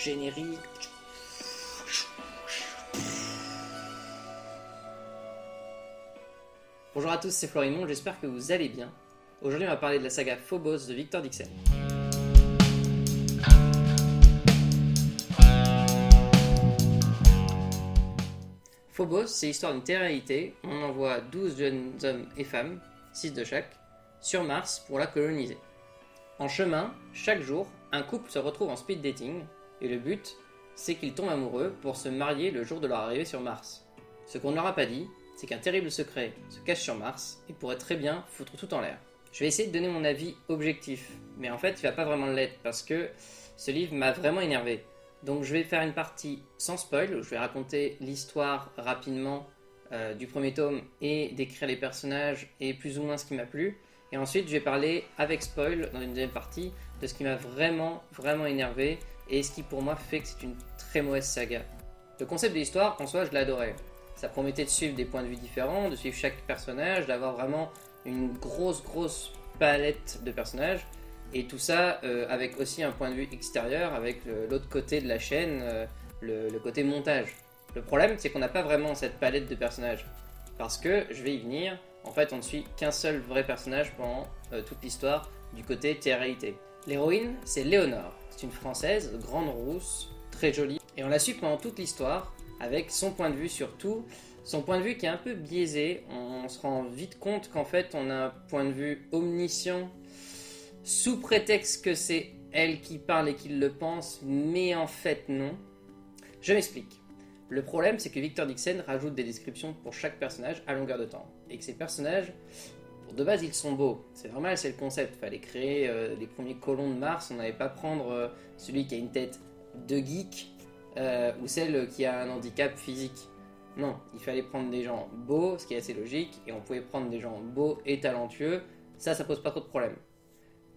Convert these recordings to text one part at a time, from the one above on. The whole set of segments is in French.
Générique. Bonjour à tous, c'est Florimond, j'espère que vous allez bien. Aujourd'hui on va parler de la saga Phobos de Victor Dixon. Phobos, c'est l'histoire d'une télé-réalité où on envoie 12 jeunes hommes et femmes, 6 de chaque, sur Mars pour la coloniser. En chemin, chaque jour, un couple se retrouve en speed dating et le but, c'est qu'ils tombent amoureux pour se marier le jour de leur arrivée sur Mars. Ce qu'on ne leur a pas dit, c'est qu'un terrible secret se cache sur Mars et pourrait très bien foutre tout en l'air. Je vais essayer de donner mon avis objectif, mais en fait il va pas vraiment l'être parce que ce livre m'a vraiment énervé. Donc je vais faire une partie sans spoil, où je vais raconter l'histoire rapidement du premier tome et décrire les personnages et plus ou moins ce qui m'a plu. Et ensuite je vais parler avec spoil dans une deuxième partie de ce qui m'a vraiment énervé et ce qui pour moi fait que c'est une très mauvaise saga. Le concept de l'histoire en soi je l'adorais. Ça promettait de suivre des points de vue différents, de suivre chaque personnage, d'avoir vraiment une grosse palette de personnages. Et tout ça avec aussi un point de vue extérieur, avec l'autre côté de la chaîne, le côté montage. Le problème, c'est qu'on n'a pas vraiment cette palette de personnages. Parce que, je vais y venir, en fait, on ne suit qu'un seul vrai personnage pendant toute l'histoire du côté télé-réalité. L'héroïne, c'est Léonore. C'est une Française, grande rousse, très jolie. Et on la suit pendant toute l'histoire, avec son point de vue surtout. Son point de vue qui est un peu biaisé. On se rend vite compte qu'en fait, on a un point de vue omniscient, sous prétexte que c'est elle qui parle et qui le pense, mais en fait non. Je m'explique. Le problème, c'est que Victor Dixon rajoute des descriptions pour chaque personnage à longueur de temps. Et que ces personnages, de base, ils sont beaux. C'est normal, c'est le concept. Il fallait créer les premiers colons de Mars. On n'allait pas prendre celui qui a une tête de geek ou celle qui a un handicap physique. Non, il fallait prendre des gens beaux, ce qui est assez logique, et on pouvait prendre des gens beaux et talentueux. Ça pose pas trop de problème.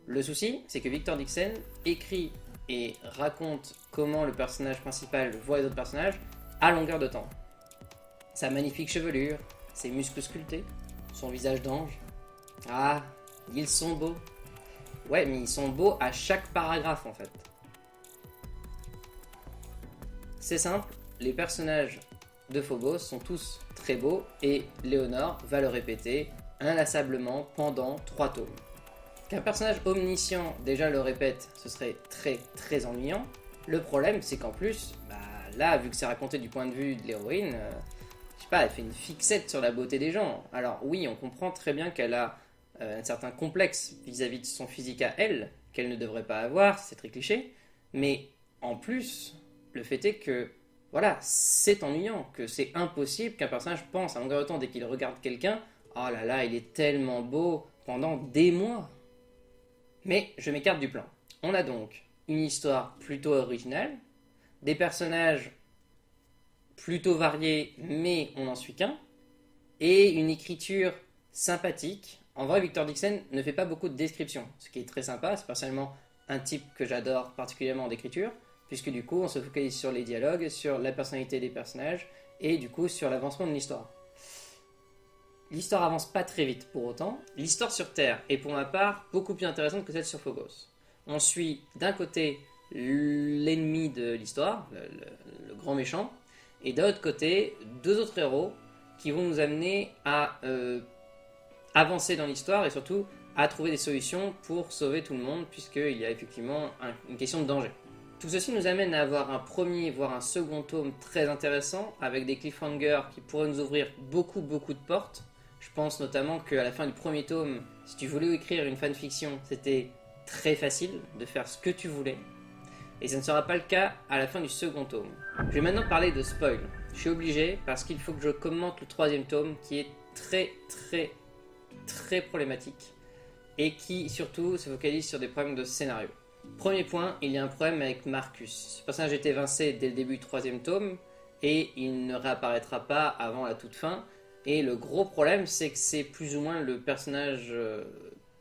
Le souci, c'est que Victor Dixon écrit et raconte comment le personnage principal voit les autres personnages à longueur de temps. Sa magnifique chevelure, ses muscles sculptés, son visage d'ange. Ah, ils sont beaux. Ouais, mais ils sont beaux à chaque paragraphe en fait. C'est simple, les personnages de Phobos sont tous très beaux et Léonore va le répéter inlassablement pendant 3 tomes. Qu'un personnage omniscient déjà le répète, ce serait très ennuyant. Le problème, c'est qu'en plus, là, vu que c'est raconté du point de vue de l'héroïne, je sais pas, elle fait une fixette sur la beauté des gens. Alors oui, on comprend très bien qu'elle a un certain complexe vis-à-vis de son physique à elle, qu'elle ne devrait pas avoir, c'est très cliché. Mais en plus, le fait est que, voilà, c'est ennuyant, que c'est impossible qu'un personnage pense à longueur de temps dès qu'il regarde quelqu'un, oh là là, il est tellement beau pendant des mois. Mais je m'écarte du plan. On a donc une histoire plutôt originale, des personnages plutôt variés, mais on n'en suit qu'un, et une écriture sympathique. En vrai, Victor Dixon ne fait pas beaucoup de descriptions, ce qui est très sympa. C'est personnellement un type que j'adore particulièrement en écriture, puisque du coup, on se focalise sur les dialogues, sur la personnalité des personnages, et du coup, sur l'avancement de l'histoire. L'histoire avance pas très vite pour autant. L'histoire sur Terre est pour ma part beaucoup plus intéressante que celle sur Phobos. On suit d'un côté l'ennemi de l'histoire, le grand méchant, et d'un autre côté 2 autres héros qui vont nous amener à avancer dans l'histoire et surtout à trouver des solutions pour sauver tout le monde puisqu'il y a effectivement une question de danger. Tout ceci nous amène à avoir un premier voire un second tome très intéressant avec des cliffhangers qui pourraient nous ouvrir beaucoup de portes. Je pense notamment qu'à la fin du premier tome, si tu voulais écrire une fanfiction, c'était très facile de faire ce que tu voulais. Et ça ne sera pas le cas à la fin du second tome. Je vais maintenant parler de spoil. Je suis obligé parce qu'il faut que je commente le 3e tome qui est très problématique et qui surtout se focalise sur des problèmes de scénario. Premier point, il y a un problème avec Marcus. Ce personnage est évincé dès le début du 3e tome et il ne réapparaîtra pas avant la toute fin. Et le gros problème, c'est que c'est plus ou moins le personnage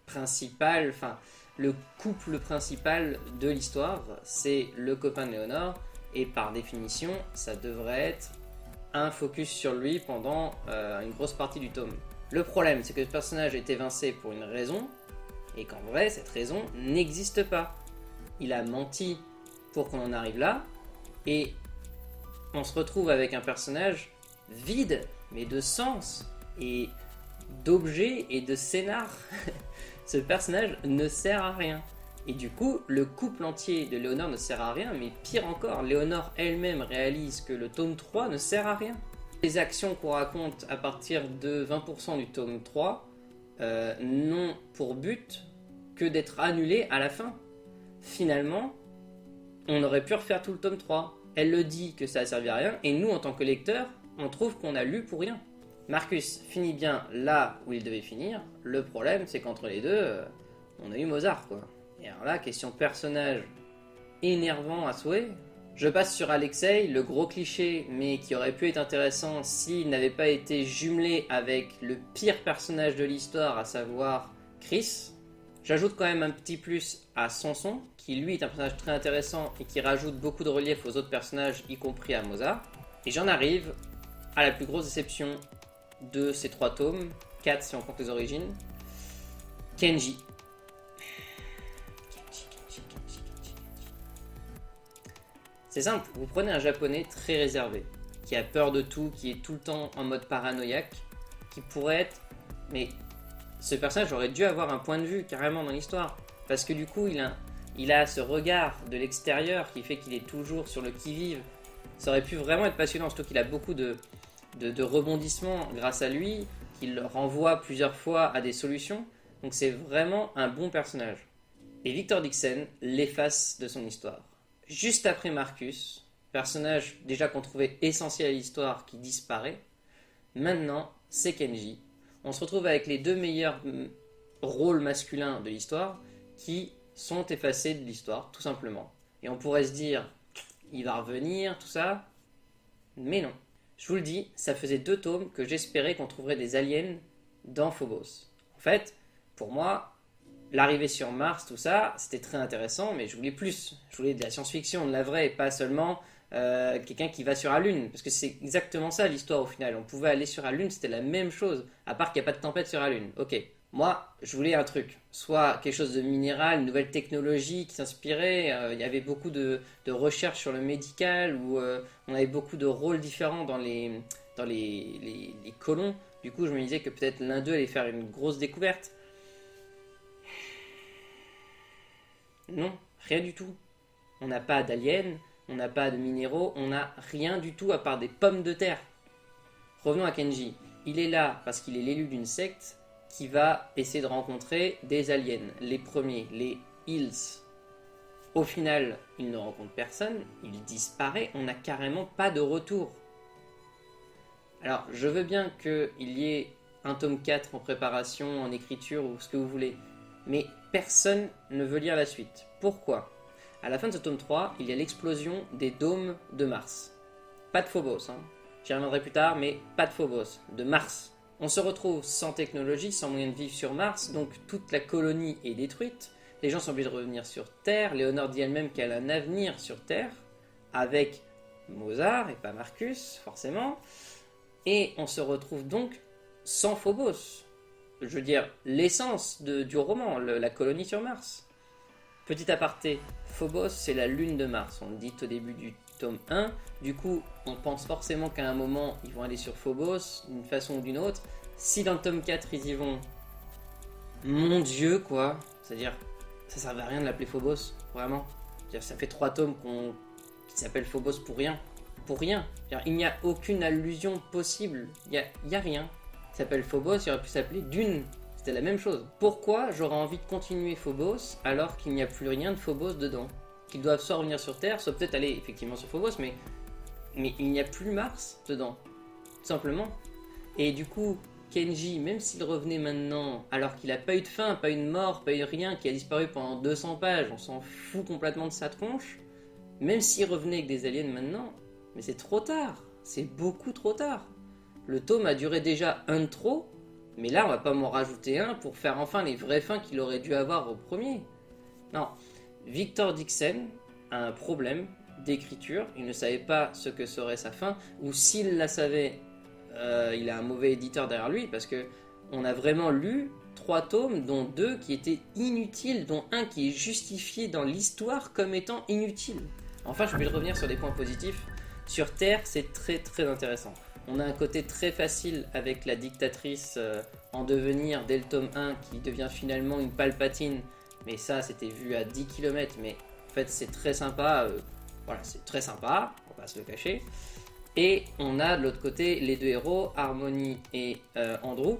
principal, enfin le couple principal de l'histoire, c'est le copain de Léonore, et par définition, ça devrait être un focus sur lui pendant une grosse partie du tome. Le problème, c'est que ce personnage est évincé pour une raison, et qu'en vrai, cette raison n'existe pas. Il a menti pour qu'on en arrive là, Et on se retrouve avec un personnage vide, mais de sens, et d'objets et de scénar. Ce personnage ne sert à rien. Et du coup, le couple entier de Léonore ne sert à rien, mais pire encore, Léonore elle-même réalise que le tome 3 ne sert à rien. Les actions qu'on raconte à partir de 20% du tome 3 n'ont pour but que d'être annulées à la fin. Finalement, on aurait pu refaire tout le tome 3. Elle le dit que ça a servi à rien, et nous, en tant que lecteurs, on trouve qu'on a lu pour rien. Marcus finit bien là où il devait finir. Le problème, c'est qu'entre les deux, on a eu Mozart, quoi. Et alors là, question personnage énervant à souhait. Je passe sur Alexei, le gros cliché, mais qui aurait pu être intéressant s'il n'avait pas été jumelé avec le pire personnage de l'histoire, à savoir Chris. J'ajoute quand même un petit plus à Samson, qui lui est un personnage très intéressant et qui rajoute beaucoup de relief aux autres personnages, y compris à Mozart. Et j'en arrive à la plus grosse déception de ces 3 tomes, 4 si on compte les origines, Kenji. C'est simple, vous prenez un japonais très réservé, qui a peur de tout, qui est tout le temps en mode paranoïaque, qui pourrait être... Mais ce personnage aurait dû avoir un point de vue carrément dans l'histoire, parce que du coup il a ce regard de l'extérieur qui fait qu'il est toujours sur le qui-vive. Ça aurait pu vraiment être passionnant, surtout qu'il a beaucoup de rebondissements grâce à lui, qu'il renvoie plusieurs fois à des solutions, donc c'est vraiment un bon personnage. Et Victor Dixon l'efface de son histoire. Juste après Marcus, personnage déjà qu'on trouvait essentiel à l'histoire qui disparaît, maintenant c'est Kenji. On se retrouve avec les 2 meilleurs rôles masculins de l'histoire qui sont effacés de l'histoire, tout simplement. Et on pourrait se dire, il va revenir, tout ça, mais non. Je vous le dis, ça faisait 2 tomes que j'espérais qu'on trouverait des aliens dans Phobos. En fait, pour moi, l'arrivée sur Mars, tout ça, c'était très intéressant, mais je voulais plus. Je voulais de la science-fiction, de la vraie, et pas seulement quelqu'un qui va sur la Lune. Parce que c'est exactement ça l'histoire au final. On pouvait aller sur la Lune, c'était la même chose, à part qu'il n'y a pas de tempête sur la Lune. Ok. Moi, je voulais un truc, soit quelque chose de minéral, une nouvelle technologie qui s'inspirait. Il y avait beaucoup de recherches sur le médical, où on avait beaucoup de rôles différents dans les colons. Du coup, je me disais que peut-être l'un d'eux allait faire une grosse découverte. Non, rien du tout. On n'a pas d'aliens, on n'a pas de minéraux, on n'a rien du tout à part des pommes de terre. Revenons à Kenji. Il est là parce qu'il est l'élu d'une secte qui va essayer de rencontrer des aliens, les premiers, les Hills. Au final, il ne rencontre personne, il disparaît, on n'a carrément pas de retour. Alors, je veux bien qu'il y ait un tome 4 en préparation, en écriture ou ce que vous voulez, mais personne ne veut lire la suite. Pourquoi ? À la fin de ce tome 3, il y a l'explosion des dômes de Mars. Pas de Phobos, hein. J'y reviendrai plus tard, mais pas de Phobos, de Mars. On se retrouve sans technologie, sans moyen de vivre sur Mars, donc toute la colonie est détruite. Les gens sont obligés de revenir sur Terre. Léonore dit elle-même qu'elle a un avenir sur Terre, avec Mozart et pas Marcus, forcément. Et on se retrouve donc sans Phobos. Je veux dire, l'essence du roman, la colonie sur Mars. Petit aparté, Phobos, c'est la lune de Mars. On le dit au début du tome 1. Du coup, on pense forcément qu'à un moment, ils vont aller sur Phobos, d'une façon ou d'une autre. Si dans le tome 4, ils y vont, mon Dieu, quoi. C'est-à-dire, ça servait à rien de l'appeler Phobos, vraiment. C'est-à-dire, ça fait 3 tomes qui s'appellent Phobos pour rien. Pour rien. C'est-à-dire, il n'y a aucune allusion possible. Il n'y a rien. Il s'appelle Phobos, il aurait pu s'appeler Dune. C'était la même chose. Pourquoi j'aurais envie de continuer Phobos alors qu'il n'y a plus rien de Phobos dedans ? Qu'ils doivent soit revenir sur Terre, soit peut-être aller effectivement sur Phobos, mais il n'y a plus Mars dedans. Tout simplement. Et du coup, Kenji, même s'il revenait maintenant, alors qu'il n'a pas eu de fin, pas eu de mort, pas eu rien, qui a disparu pendant 200 pages, on s'en fout complètement de sa tronche, même s'il revenait avec des aliens maintenant, mais c'est trop tard. C'est beaucoup trop tard. Le tome a duré déjà un de trop, mais là on va pas m'en rajouter un pour faire enfin les vraies fins qu'il aurait dû avoir au premier. Non, Victor Dixon a un problème d'écriture, il ne savait pas ce que serait sa fin, ou s'il la savait, il a un mauvais éditeur derrière lui, parce que on a vraiment lu 3 tomes, dont 2 qui étaient inutiles, dont un qui est justifié dans l'histoire comme étant inutile. Enfin, je vais revenir sur des points positifs. Sur Terre, c'est très très intéressant. On a un côté très facile avec la dictatrice en devenir dès le tome 1 qui devient finalement une Palpatine. Mais ça, c'était vu à 10 km. Mais en fait, c'est très sympa. Voilà, c'est très sympa, on va pas se le cacher. Et on a de l'autre côté les deux héros, Harmony et Andrew,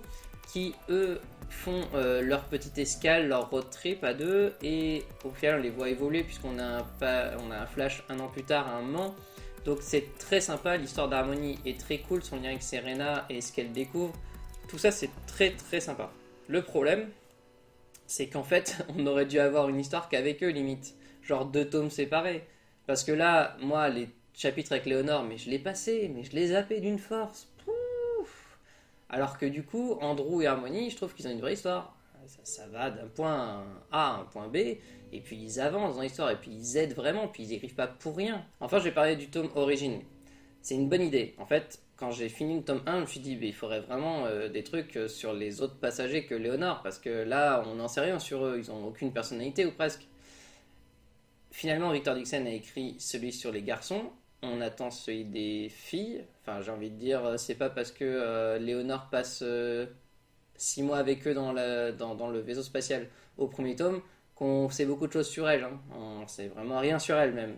qui eux font leur petite escale, leur road trip à deux, et au final on les voit évoluer puisqu'on a un flash un an plus tard à un moment. Donc c'est très sympa, l'histoire d'Harmony est très cool, son lien avec Serena et ce qu'elle découvre, tout ça c'est très très sympa. Le problème, c'est qu'en fait on aurait dû avoir une histoire qu'avec eux limite, genre 2 tomes séparés. Parce que là, moi les chapitres avec Léonore, mais je l'ai passé, mais je les zappé d'une force. Pouf. Alors que du coup, Andrew et Harmony, je trouve qu'ils ont une vraie histoire. Ça va d'un point A à un point B, et puis ils avancent dans l'histoire, et puis ils aident vraiment, puis ils écrivent pas pour rien. Enfin, je vais parler du tome Origine. C'est une bonne idée. En fait, quand j'ai fini le tome 1, je me suis dit, il faudrait vraiment des trucs sur les autres passagers que Léonore, parce que là, on n'en sait rien sur eux, ils ont aucune personnalité ou presque. Finalement, Victor Dixon a écrit celui sur les garçons. On attend celui des filles. Enfin, j'ai envie de dire, c'est pas parce que Léonore passe 6 mois avec eux dans le vaisseau spatial au premier tome qu'on sait beaucoup de choses sur elle. Hein. On sait vraiment rien sur elle même.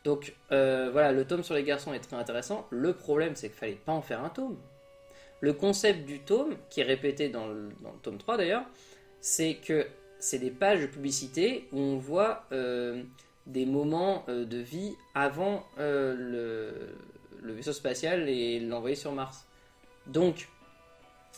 Donc voilà, le tome sur les garçons est très intéressant. Le problème, c'est qu'il fallait pas en faire un tome. Le concept du tome, qui est répété dans le tome 3 d'ailleurs, c'est que c'est des pages de publicité où on voit des moments de vie avant le vaisseau spatial et l'envoyer sur Mars. Donc,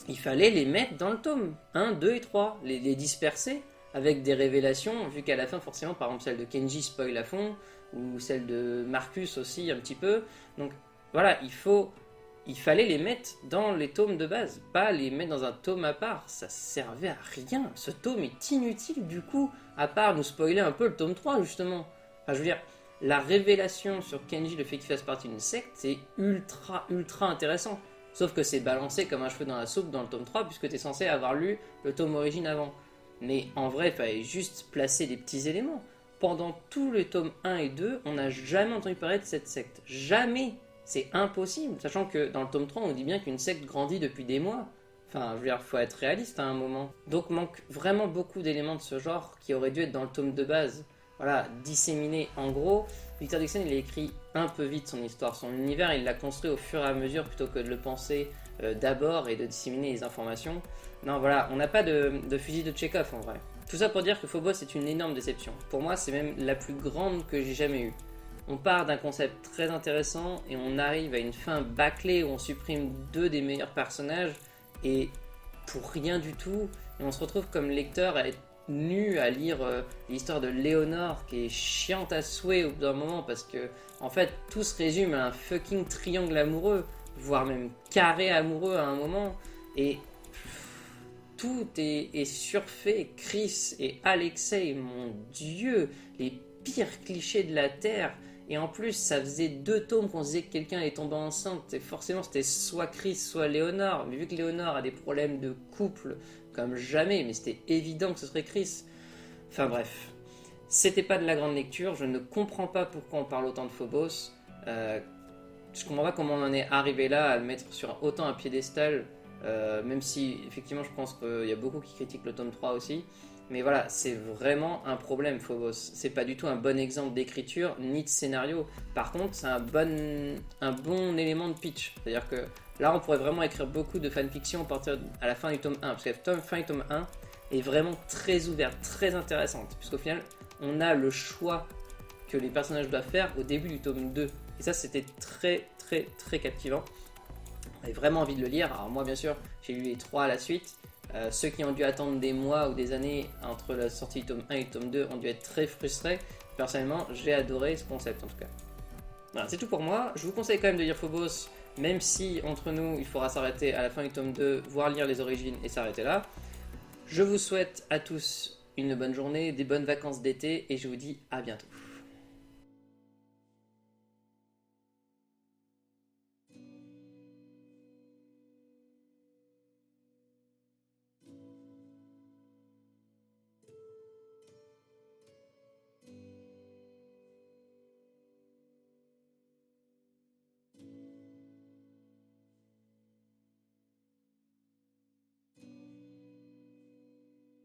il fallait les mettre dans le tome 1, 2 et 3, les disperser avec des révélations, vu qu'à la fin, forcément, par exemple, celle de Kenji spoil à fond, ou celle de Marcus aussi, un petit peu. Donc, voilà, il fallait les mettre dans les tomes de base, pas les mettre dans un tome à part. Ça servait à rien. Ce tome est inutile du coup, à part nous spoiler un peu le tome 3 justement. Enfin, je veux dire, la révélation sur Kenji, le fait qu'il fasse partie d'une secte, c'est ultra ultra intéressant. Sauf que c'est balancé comme un cheveu dans la soupe dans le tome 3, puisque tu es censé avoir lu le tome origine avant. Mais en vrai, il fallait juste placer des petits éléments. Pendant tous les tomes 1 et 2, on n'a jamais entendu parler de cette secte. Jamais. C'est impossible, sachant que dans le tome 3, on dit bien qu'une secte grandit depuis des mois. Enfin, je veux dire, faut être réaliste à un moment. Donc manque vraiment beaucoup d'éléments de ce genre qui auraient dû être dans le tome de base. Voilà, disséminés en gros. Victor Dixon, il a écrit un peu vite son histoire, son univers, il l'a construit au fur et à mesure plutôt que de le penser d'abord et de disséminer les informations. Non, voilà, on n'a pas de fusil de Tchekhov en vrai. Tout ça pour dire que Phobos est une énorme déception. Pour moi, c'est même la plus grande que j'ai jamais eue. On part d'un concept très intéressant et on arrive à une fin bâclée où on supprime 2 des meilleurs personnages et pour rien du tout. Et on se retrouve comme lecteur à être nu à lire l'histoire de Léonore qui est chiante à souhait au bout d'un moment parce que en fait tout se résume à un fucking triangle amoureux, voire même carré amoureux à un moment. Et tout est surfait. Chris et Alexei, mon dieu, les pires clichés de la Terre. Et en plus, ça faisait 2 tomes qu'on disait que quelqu'un est tombé enceinte. Et forcément, c'était soit Chris, soit Léonore. Mais vu que Léonore a des problèmes de couple comme jamais, mais c'était évident que ce serait Chris. Enfin bref, c'était pas de la grande lecture. Je ne comprends pas pourquoi on parle autant de Phobos. Je comprends pas comment on en est arrivé là à le mettre sur autant un piédestal. Même si, effectivement, je pense qu'il y a beaucoup qui critiquent le tome 3 aussi. Mais voilà, c'est vraiment un problème, Phobos. C'est pas du tout un bon exemple d'écriture ni de scénario. Par contre, c'est un bon élément de pitch. C'est-à-dire que là, on pourrait vraiment écrire beaucoup de fanfiction à la fin du tome 1. Parce que la fin du tome 1 est vraiment très ouverte, très intéressante. Puisqu'au final, on a le choix que les personnages doivent faire au début du tome 2. Et ça, c'était très, très, très captivant. On avait vraiment envie de le lire. Alors moi, bien sûr, j'ai lu les 3 à la suite. Ceux qui ont dû attendre des mois ou des années entre la sortie du tome 1 et du tome 2 ont dû être très frustrés. Personnellement, j'ai adoré ce concept en tout cas. Voilà, c'est tout pour moi. Je vous conseille quand même de lire Phobos, même si entre nous, il faudra s'arrêter à la fin du tome 2, voire lire les origines et s'arrêter là. Je vous souhaite à tous une bonne journée, des bonnes vacances d'été et je vous dis à bientôt.